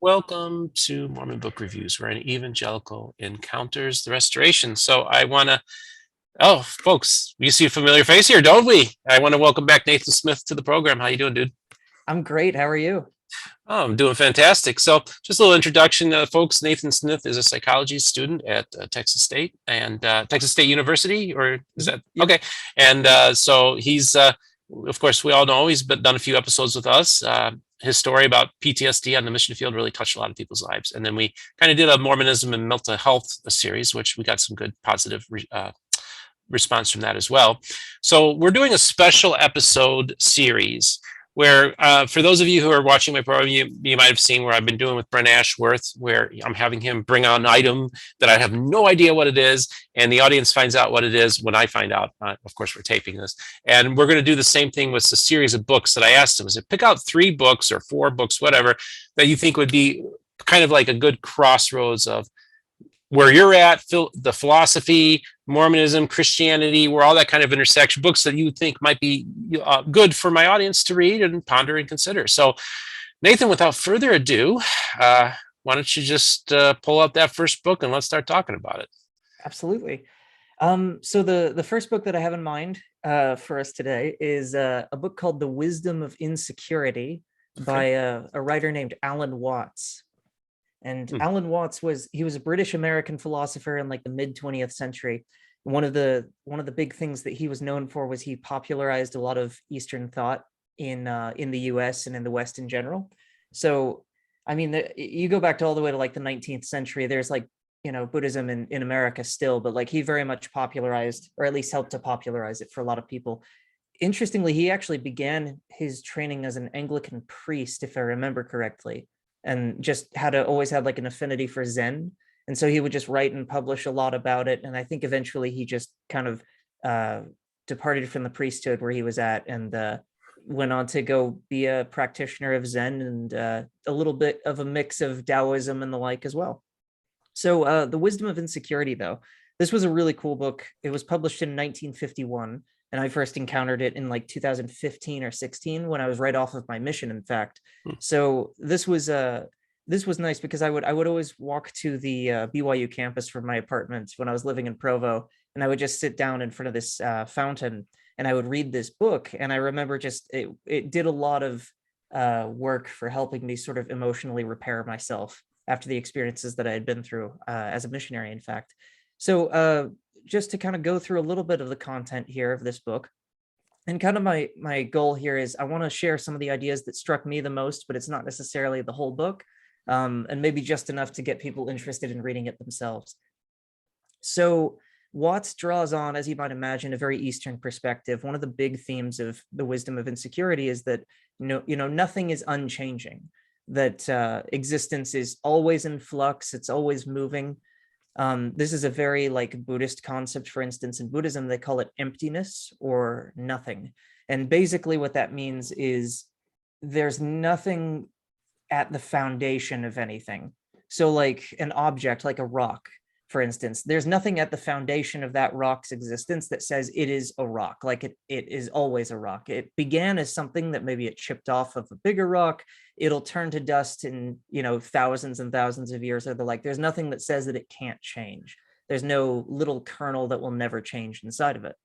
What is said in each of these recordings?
Welcome to Mormon Book Reviews, where an evangelical encounters the restoration. So folks, we see a familiar face here, don't we? I want to welcome back Nathan Smith to the program. How you doing, dude? I'm great. How are you? Oh, I'm doing fantastic. So just a little introduction, folks. Nathan Smith is a psychology student at Texas State and Texas State University, or is that Yep. okay? And so he's, of course, we all know he's done a few episodes with us. His story about PTSD on the mission field really touched a lot of people's lives. And then we kind of did a Mormonism and mental health series, which we got some good positive response from that as well. So we're doing a special episode series where, for those of you who are watching my program, you might have seen where I've been doing with Brent Ashworth, where I'm having him bring out an item that I have no idea what it is, and the audience finds out what it is when I find out. Of course, we're taping this. And we're going to do the same thing with a series of books that I asked him. Is pick out 3 books or 4 books, whatever, that you think would be kind of like a good crossroads of where you're at, the philosophy, Mormonism, Christianity, where all that kind of intersection, books that you think might be good for my audience to read and ponder and consider. So, Nathan, without further ado, why don't you just pull out that first book and let's start talking about it. Absolutely. So the first book that I have in mind for us today is a book called The Wisdom of Insecurity by a writer named Alan Watts. And Alan Watts was a British American philosopher in like the mid 20th century. One of the big things that he was known for was he popularized a lot of Eastern thought in the US and in the West in general. So, I mean, you go back to all the way to like the 19th century, there's like, Buddhism in America still, but like he very much popularized, or at least helped to popularize it for a lot of people. Interestingly, he actually began his training as an Anglican priest, if I remember correctly, and just always had like an affinity for Zen. And so he would just write and publish a lot about it. And I think eventually he just kind of departed from the priesthood where he was at and went on to go be a practitioner of Zen and a little bit of a mix of Taoism and the like as well. So The Wisdom of Insecurity, though, this was a really cool book. It was published in 1951. And I first encountered it in like 2015 or 16 when I was right off of my mission, in fact. So this was nice because I would always walk to the BYU campus from my apartment when I was living in Provo, and I would just sit down in front of this fountain and I would read this book. And I remember just it did a lot of work for helping me sort of emotionally repair myself after the experiences that I had been through as a missionary, in fact. So just to kind of go through a little bit of the content here of this book. And kind of my goal here is I want to share some of the ideas that struck me the most, but it's not necessarily the whole book, and maybe just enough to get people interested in reading it themselves. So Watts draws on, as you might imagine, a very Eastern perspective. One of the big themes of The Wisdom of Insecurity is that nothing is unchanging, that existence is always in flux, it's always moving. This is a very like Buddhist concept. For instance, in Buddhism, they call it emptiness or nothing. And basically what that means is there's nothing at the foundation of anything. So like an object, like a rock, for instance, there's nothing at the foundation of that rock's existence that says it is a rock, like it is always a rock. It began as something that maybe it chipped off of a bigger rock. It'll turn to dust in, thousands and thousands of years or the like. There's nothing that says that it can't change. There's no little kernel that will never change inside of it.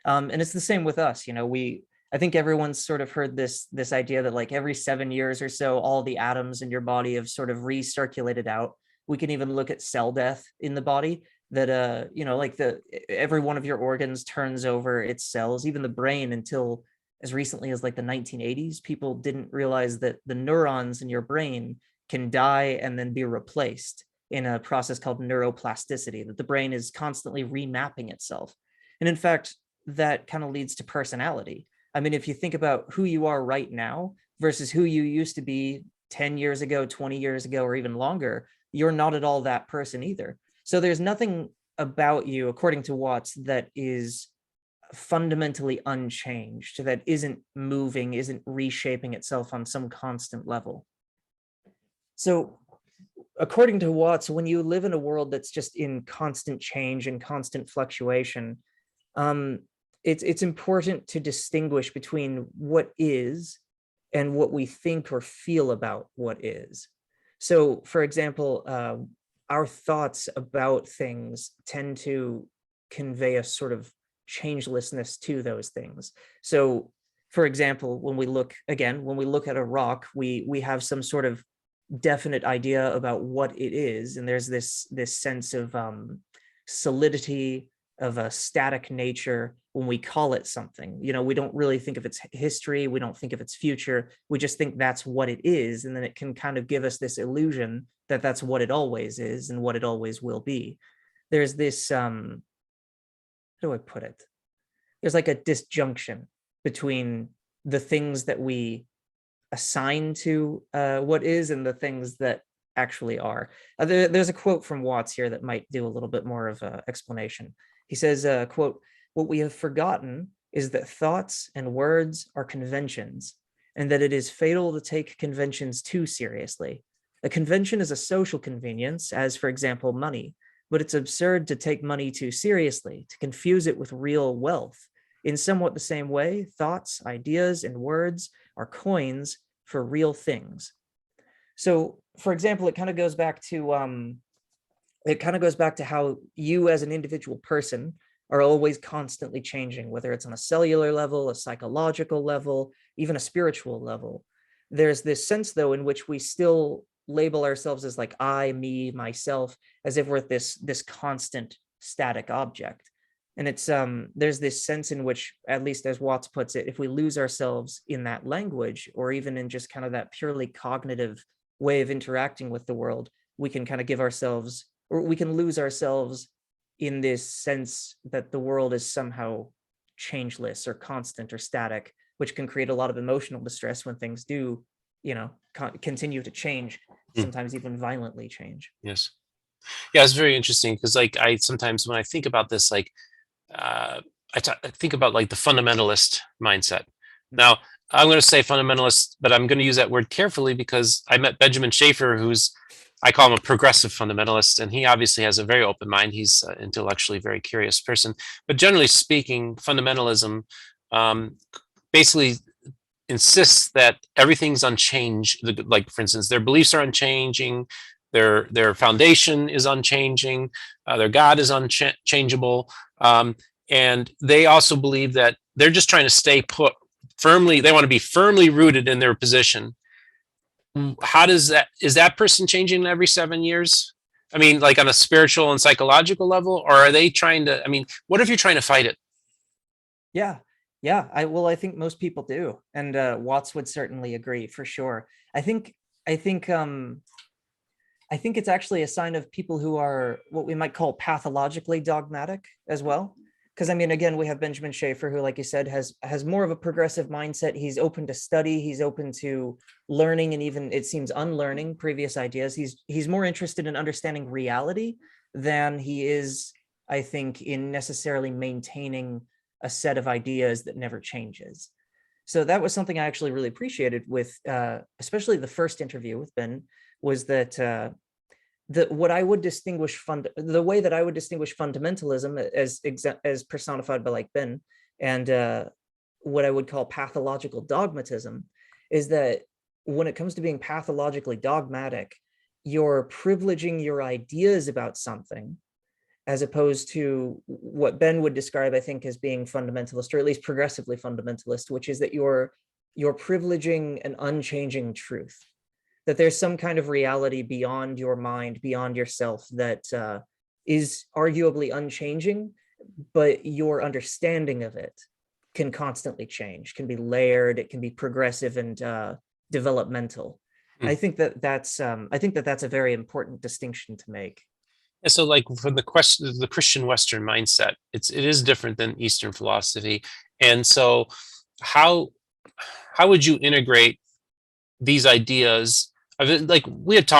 And it's the same with us. I think everyone's sort of heard this idea that like every 7 years or so, all the atoms in your body have sort of recirculated out. We can even look at cell death in the body, that every one of your organs turns over its cells, even the brain. Until as recently as like the 1980s, people didn't realize that the neurons in your brain can die and then be replaced in a process called neuroplasticity, that the brain is constantly remapping itself. And in fact, that kind of leads to personality. I mean, if you think about who you are right now versus who you used to be 10 years ago, 20 years ago, or even longer, you're not at all that person either. So there's nothing about you, according to Watts, that is fundamentally unchanged, that isn't moving, isn't reshaping itself on some constant level. So according to Watts, when you live in a world that's just in constant change and constant fluctuation, it's important to distinguish between what is and what we think or feel about what is. So, for example, our thoughts about things tend to convey a sort of changelessness to those things. So, for example, when we look at a rock, we have some sort of definite idea about what it is, and there's this sense of solidity, of a static nature when we call it something. We don't really think of its history, we don't think of its future, we just think that's what it is, and then it can kind of give us this illusion that that's what it always is and what it always will be. There's this how do I put it? There's like a disjunction between the things that we assign to what is and the things that actually are. There's a quote from Watts here that might do a little bit more of an explanation. He says, quote, "What we have forgotten is that thoughts and words are conventions, and that it is fatal to take conventions too seriously. A convention is a social convenience, as, for example, money, but it's absurd to take money too seriously, to confuse it with real wealth. In somewhat the same way, thoughts, ideas, and words are coins for real things." So, for example, it kind of goes back to how you as an individual person are always constantly changing, whether it's on a cellular level, a psychological level, even a spiritual level. There's this sense, though, in which we still label ourselves as like I, me, myself, as if we're this constant static object. And it's there's this sense in which, at least as Watts puts it, if we lose ourselves in that language, or even in just kind of that purely cognitive way of interacting with the world, we can kind of give ourselves, or we can lose ourselves in this sense that the world is somehow changeless or constant or static, which can create a lot of emotional distress when things do, continue to change, sometimes even violently change. Yes. Yeah, it's very interesting because, like, I sometimes when I think about this, like, I think about like the fundamentalist mindset. Now, I'm going to say fundamentalist, but I'm going to use that word carefully because I met Benjamin Schaeffer, I call him a progressive fundamentalist, and he obviously has a very open mind. He's intellectually very curious person. But generally speaking, fundamentalism basically insists that everything's unchanged. Like, for instance, their beliefs are unchanging, their foundation is unchanging, their God is unchangeable, and they also believe that they're just trying to stay put firmly. They want to be firmly rooted in their position. How is that person changing every 7 years? I mean, like on a spiritual and psychological level, or are they trying to? I mean, what if you're trying to fight it? Yeah. I think most people do, and Watts would certainly agree for sure. I think it's actually a sign of people who are what we might call pathologically dogmatic as well. Because I mean, again, we have Benjamin Schaeffer, who, like you said, has more of a progressive mindset. He's open to study. He's open to learning, and even, it seems, unlearning previous ideas. He's more interested in understanding reality than he is, I think, in necessarily maintaining a set of ideas that never changes. So that was something I actually really appreciated with, especially the first interview with Ben, was that the way that I would distinguish fundamentalism as personified by like Ben, and what I would call pathological dogmatism, is that when it comes to being pathologically dogmatic, you're privileging your ideas about something, as opposed to what Ben would describe, I think, as being fundamentalist, or at least progressively fundamentalist, which is that you're privileging an unchanging truth, that there's some kind of reality beyond your mind, beyond yourself, that is arguably unchanging, but your understanding of it can constantly change, can be layered, it can be progressive and developmental. I think that's a very important distinction to make. And so, like, from the Christian Western mindset, it is different than Eastern philosophy. And so, how would you integrate these ideas? Like we had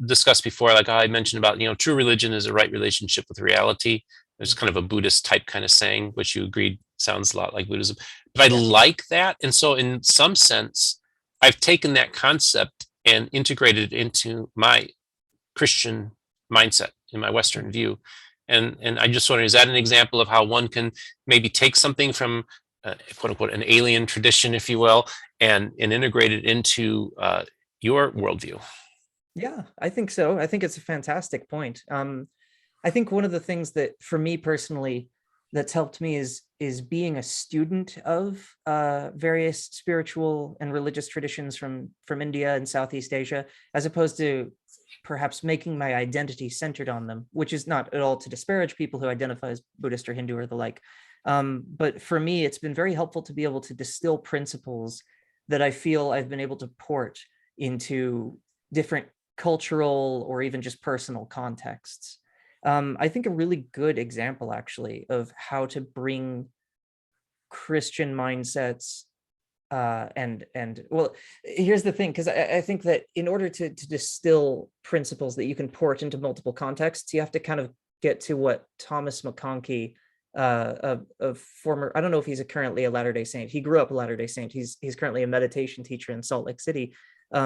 discussed before, like I mentioned about, true religion is a right relationship with reality. There's kind of a Buddhist type kind of saying, which you agreed sounds a lot like Buddhism. But I like that. And so in some sense, I've taken that concept and integrated it into my Christian mindset, in my Western view. And I just wonder, is that an example of how one can maybe take something from quote unquote an alien tradition, if you will, and integrate it into your worldview? Yeah, I think so. I think it's a fantastic point. I think one of the things that for me personally that's helped me is being a student of various spiritual and religious traditions from India and Southeast Asia, as opposed to perhaps making my identity centered on them, which is not at all to disparage people who identify as Buddhist or Hindu or the like. But for me, it's been very helpful to be able to distill principles that I feel I've been able to port into different cultural or even just personal contexts. I think a really good example, actually, of how to bring Christian mindsets and well, here's the thing, because I think that in order to distill principles that you can port into multiple contexts, you have to kind of get to what Thomas McConkie, a former, I don't know if he's currently a Latter-day Saint. He grew up a Latter-day Saint. He's currently a meditation teacher in Salt Lake City.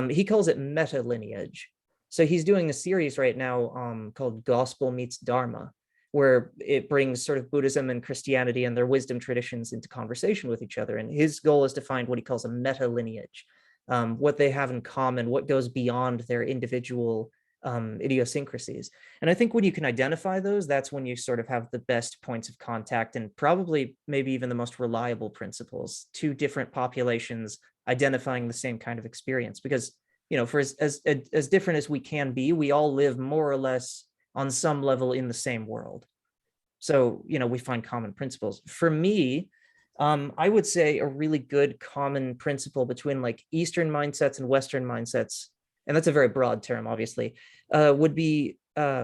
He calls it meta lineage. So he's doing a series right now called Gospel Meets Dharma, where it brings sort of Buddhism and Christianity and their wisdom traditions into conversation with each other. And his goal is to find what he calls a meta lineage, what they have in common, what goes beyond their individual idiosyncrasies. And I think when you can identify those, that's when you sort of have the best points of contact and probably maybe even the most reliable principles to different populations identifying the same kind of experience. Because, you know, for as different as we can be, we all live more or less on some level in the same world. So, you know, we find common principles. For me, I would say a really good common principle between like Eastern mindsets and Western mindsets, and that's a very broad term, obviously, would be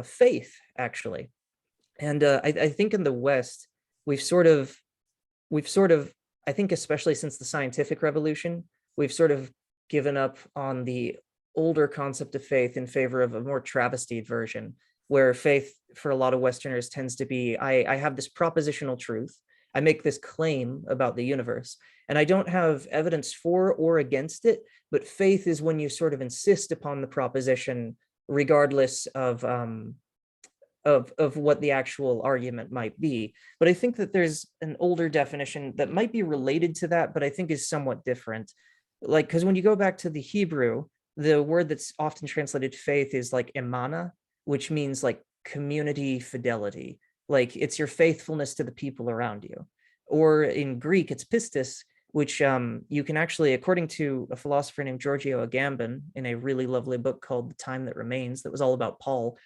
faith, actually. And I think in the West, we've sort of, I think especially since the scientific revolution, we've sort of given up on the older concept of faith in favor of a more travestied version, where faith for a lot of Westerners tends to be, I have this propositional truth, I make this claim about the universe, and I don't have evidence for or against it, but faith is when you sort of insist upon the proposition, regardless of what the actual argument might be. But I think that there's an older definition that might be related to that, but I think is somewhat different. Like, because when you go back to the Hebrew, the word that's often translated faith is like emana, which means like community fidelity. Like it's your faithfulness to the people around you. Or in Greek, it's pistis, which you can actually, according to a philosopher named Giorgio Agamben, in a really lovely book called The Time That Remains, that was all about Paul,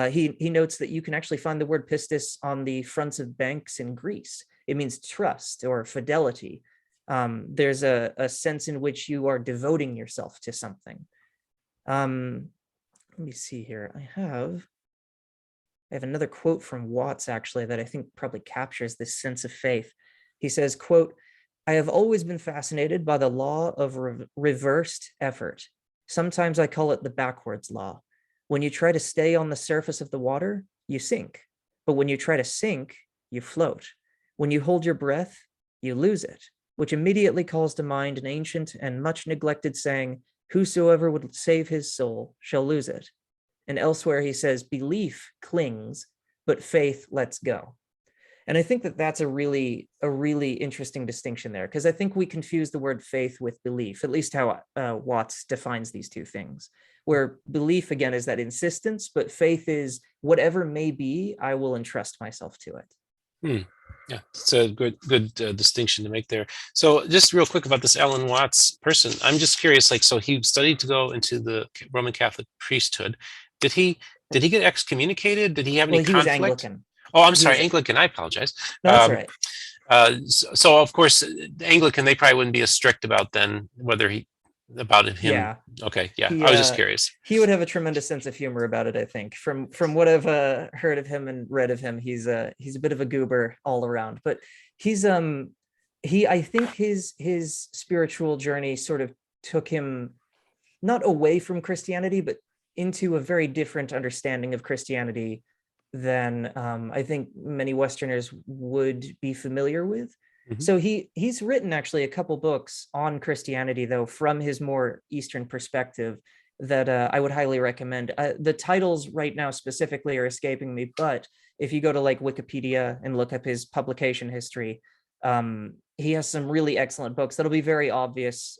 he notes that you can actually find the word pistis on the fronts of banks in Greece. It means trust or fidelity. There's a sense in which you are devoting yourself to something. Let me see here. I have another quote from Watts, actually, that I think probably captures this sense of faith. He says, quote, "I have always been fascinated by the law of reversed effort. Sometimes I call it the backwards law. When you try to stay on the surface of the water, you sink. But when you try to sink, you float. When you hold your breath, you lose it," which immediately calls to mind an ancient and much neglected saying, "Whosoever would save his soul shall lose it." And elsewhere he says, "Belief clings, but faith lets go." And I think that that's a really interesting distinction there, because I think we confuse the word faith with belief, at least how Watts defines these two things, where belief, again, is that insistence, but faith is whatever may be, I will entrust myself to it. Yeah, it's a good distinction to make there. So just real quick about this Alan Watts person, I'm just curious, like, so he studied to go into the Roman Catholic priesthood. Did he get excommunicated? Did he have any Well, he was conflict? Anglican. Oh, I'm He sorry, was, Anglican. I apologize. no, that's all right. So of course, the Anglican, they probably wouldn't be as strict about then whether he about him. Yeah. Okay, yeah, He I was just curious. he would have a tremendous sense of humor about it, I think. From what I've heard of him and read of him, he's a bit of a goober all around. But he's I think his spiritual journey sort of took him not away from Christianity, but into a very different understanding of Christianity than I think many Westerners would be familiar with. Mhm. So he's written actually a couple books on Christianity, though, from his more Eastern perspective, that I would highly recommend. The titles right now specifically are escaping me, but if you go to like Wikipedia and look up his publication history, he has some really excellent books that'll be very obvious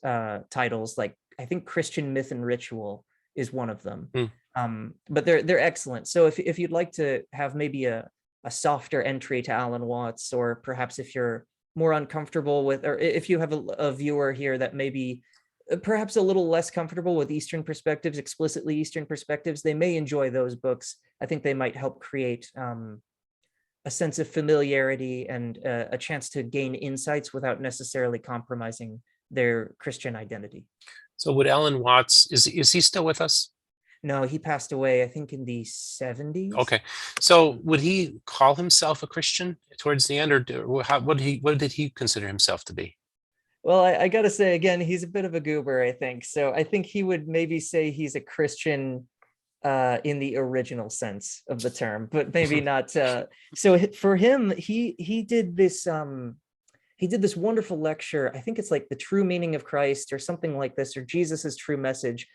titles, like I think Christian Myth and Ritual is one of them. But they're excellent. So if you'd like to have maybe a softer entry to Alan Watts, or perhaps if you're more uncomfortable with, or if you have a viewer here that maybe perhaps a little less comfortable with Eastern perspectives, explicitly Eastern perspectives, they may enjoy those books. I think they might help create a sense of familiarity and a chance to gain insights without necessarily compromising their Christian identity. So would Alan Watts, is he still with us? No, he passed away, I think, in the 70s. Okay. So would he call himself a Christian towards the end, or what did he consider himself to be? Well, I got to say, again, he's a bit of a goober, I think. So I think he would maybe say he's a Christian in the original sense of the term, but maybe not. So for him, he did this wonderful lecture. I think it's like The True Meaning of Christ or something like this, or Jesus's True Message.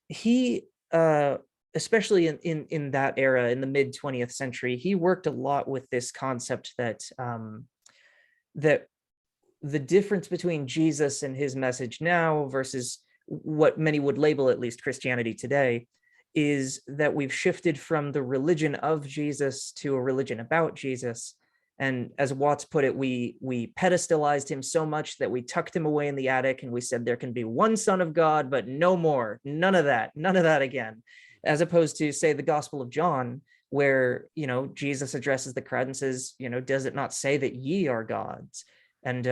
He especially in that era, in the mid 20th century, he worked a lot with this concept that that the difference between Jesus and his message now versus what many would label at least Christianity today is that we've shifted from the religion of Jesus to a religion about Jesus. And as Watts put it, we pedestalized him so much that we tucked him away in the attic and we said there can be one Son of God, but no more, none of that again. As opposed to, say, the Gospel of John, where, Jesus addresses the crowd and says, does it not say that ye are gods? And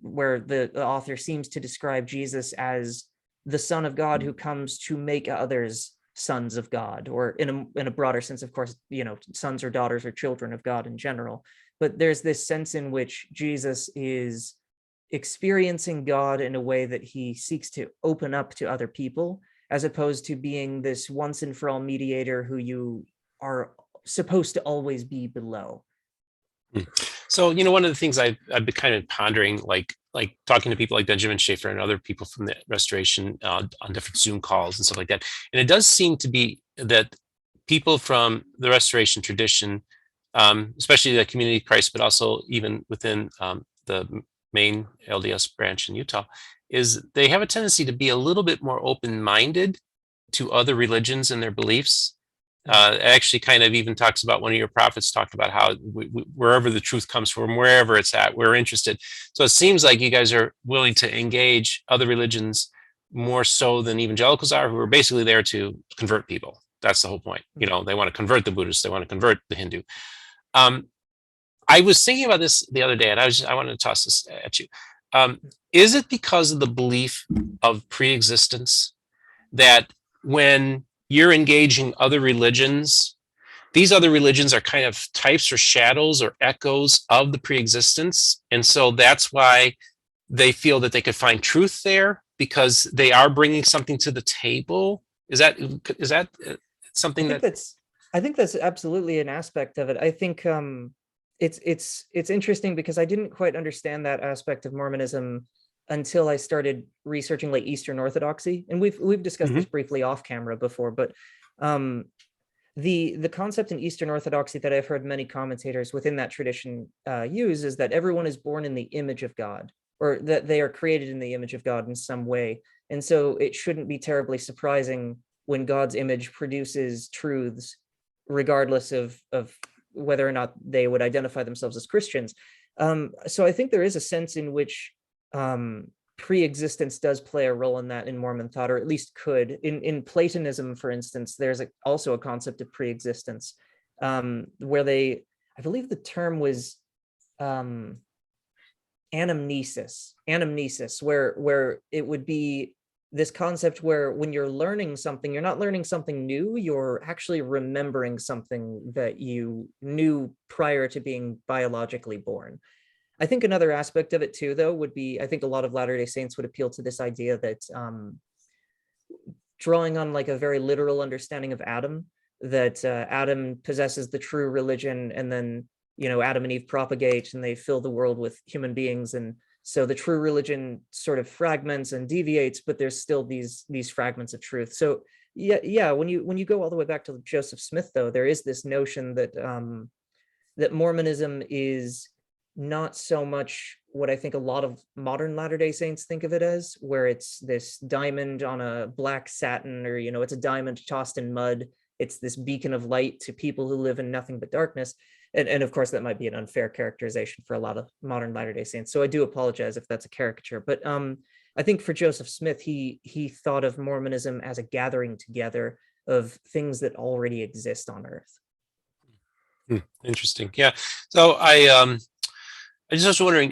where the author seems to describe Jesus as the Son of God who comes to make others sons of God, or in a broader sense, of course, sons or daughters or children of God in general. But there's this sense in which Jesus is experiencing God in a way that he seeks to open up to other people, as opposed to being this once and for all mediator who you are supposed to always be below. So, one of the things I've been kind of pondering, like talking to people like Benjamin Schaeffer and other people from the Restoration on different Zoom calls and stuff like that. And it does seem to be that people from the Restoration tradition, especially the Community of Christ, but also even within the main LDS branch in Utah, is they have a tendency to be a little bit more open-minded to other religions and their beliefs. It actually kind of even talks about, one of your prophets talked about how wherever the truth comes from, wherever it's at, we're interested. So it seems like you guys are willing to engage other religions more so than evangelicals are, who are basically there to convert people. That's the whole point. They want to convert the Buddhists, they want to convert the Hindu. I was thinking about this the other day, and I wanted to toss this at you. Is it because of the belief of pre-existence that when you're engaging other religions, these other religions are kind of types or shadows or echoes of the pre-existence, and so that's why they feel that they could find truth there, because they are bringing something to the table? Is that something I think that's absolutely an aspect of it. I think it's interesting because I didn't quite understand that aspect of Mormonism until I started researching like Eastern Orthodoxy, and we've discussed this briefly off camera before, but the concept in Eastern Orthodoxy that I've heard many commentators within that tradition use is that everyone is born in the image of God, or that they are created in the image of God in some way, and so it shouldn't be terribly surprising when God's image produces truths, regardless of whether or not they would identify themselves as Christians. So I think there is a sense in which pre-existence does play a role in that in Mormon thought, or at least could. In Platonism, for instance, there's also a concept of pre-existence, where I believe the term was anamnesis, where it would be this concept where when you're learning something, you're not learning something new, you're actually remembering something that you knew prior to being biologically born. I think another aspect of it too, though, would be, I think a lot of Latter-day Saints would appeal to this idea that drawing on like a very literal understanding of Adam, that Adam possesses the true religion, and then, Adam and Eve propagate and they fill the world with human beings. And so the true religion sort of fragments and deviates, but there's still these fragments of truth. So yeah, when you go all the way back to Joseph Smith, though, there is this notion that that Mormonism is not so much what I think a lot of modern Latter-day Saints think of it as, where it's this diamond on a black satin, or, it's a diamond tossed in mud. It's this beacon of light to people who live in nothing but darkness. And of course, that might be an unfair characterization for a lot of modern Latter-day Saints. So I do apologize if that's a caricature. But I think for Joseph Smith, he thought of Mormonism as a gathering together of things that already exist on Earth. Interesting. Yeah. So I just was wondering.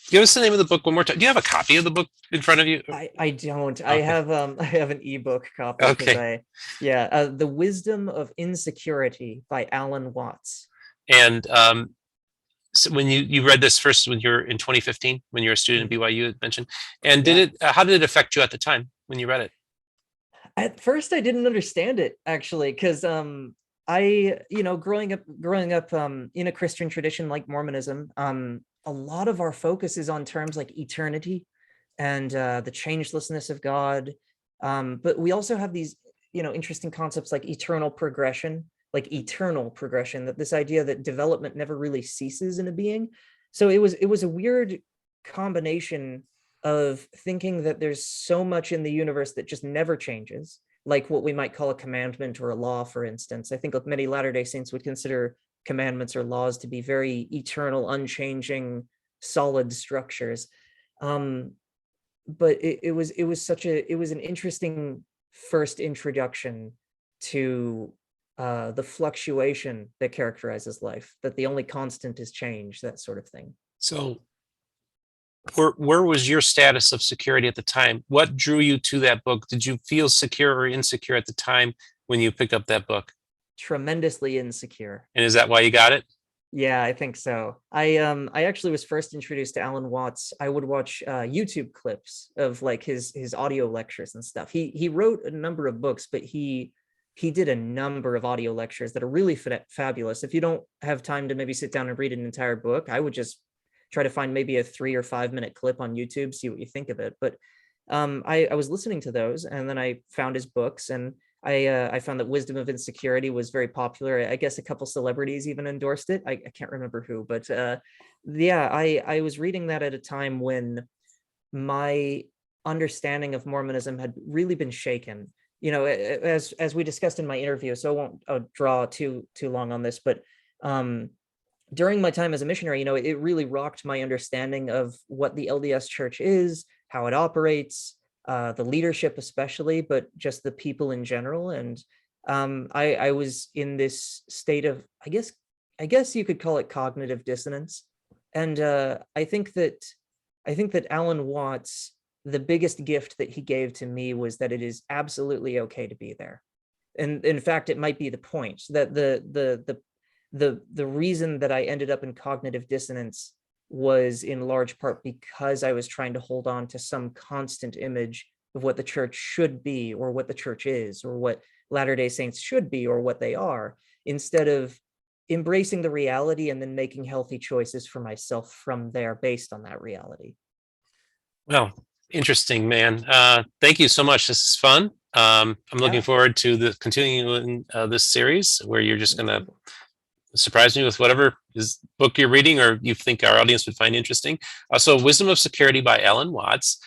Give us the name of the book one more time. Do you have a copy of the book in front of you? I don't. Okay. I have an ebook copy. Okay. The Wisdom of Insecurity by Alan Watts. And so when you read this first when you're in 2015, when you're a student at BYU, you mentioned, and how did it affect you at the time when you read it? At first, I didn't understand it, actually, because I, growing up in a Christian tradition like Mormonism, a lot of our focus is on terms like eternity and the changelessness of God. But we also have these, interesting concepts like eternal progression, that this idea that development never really ceases in a being. So it was a weird combination of thinking that there's so much in the universe that just never changes, like what we might call a commandment or a law, for instance. I think many Latter-day Saints would consider commandments or laws to be very eternal, unchanging, solid structures. But it was an interesting first introduction to the fluctuation that characterizes life, that the only constant is change, that sort of thing. So where was your status of security at the time? What drew you to that book? Did you feel secure or insecure at the time when you picked up that book? Tremendously insecure. And is that why you got it? Yeah, I think so. I actually was first introduced to Alan Watts. I would watch YouTube clips of like his audio lectures and stuff. He wrote a number of books, but he did a number of audio lectures that are really fabulous. If you don't have time to maybe sit down and read an entire book, I would just try to find maybe a 3 or 5 minute clip on YouTube, see what you think of it. But I was listening to those, and then I found his books, and I found that Wisdom of Insecurity was very popular. I guess a couple celebrities even endorsed it. I can't remember who, but I was reading that at a time when my understanding of Mormonism had really been shaken. As we discussed in my interview, so I won't draw too long on this, but during my time as a missionary, it really rocked my understanding of what the LDS Church is, how it operates, the leadership especially, but just the people in general. And I was in this state of, I guess you could call it cognitive dissonance. And I think that Alan Watts, the biggest gift that he gave to me was that it is absolutely okay to be there. And in fact, it might be the point that the reason that I ended up in cognitive dissonance was in large part because I was trying to hold on to some constant image of what the church should be, or what the church is, or what Latter-day Saints should be, or what they are, instead of embracing the reality and then making healthy choices for myself from there based on that reality. Well, interesting, man. Thank you so much. This is fun. I'm looking forward to the continuing this series, where you're just going to surprise me with whatever book you're reading or you think our audience would find interesting. So Wisdom of Security by Alan Watts.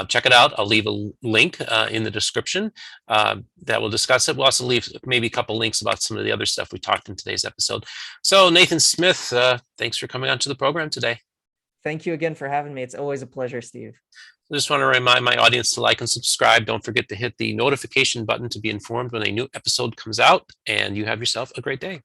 Check it out. I'll leave a link in the description that will discuss it. We'll also leave maybe a couple links about some of the other stuff we talked in today's episode. So Nathan Smith, thanks for coming on to the program today. Thank you again for having me. It's always a pleasure, Steve. I just want to remind my audience to like and subscribe. Don't forget to hit the notification button to be informed when a new episode comes out, and you have yourself a great day.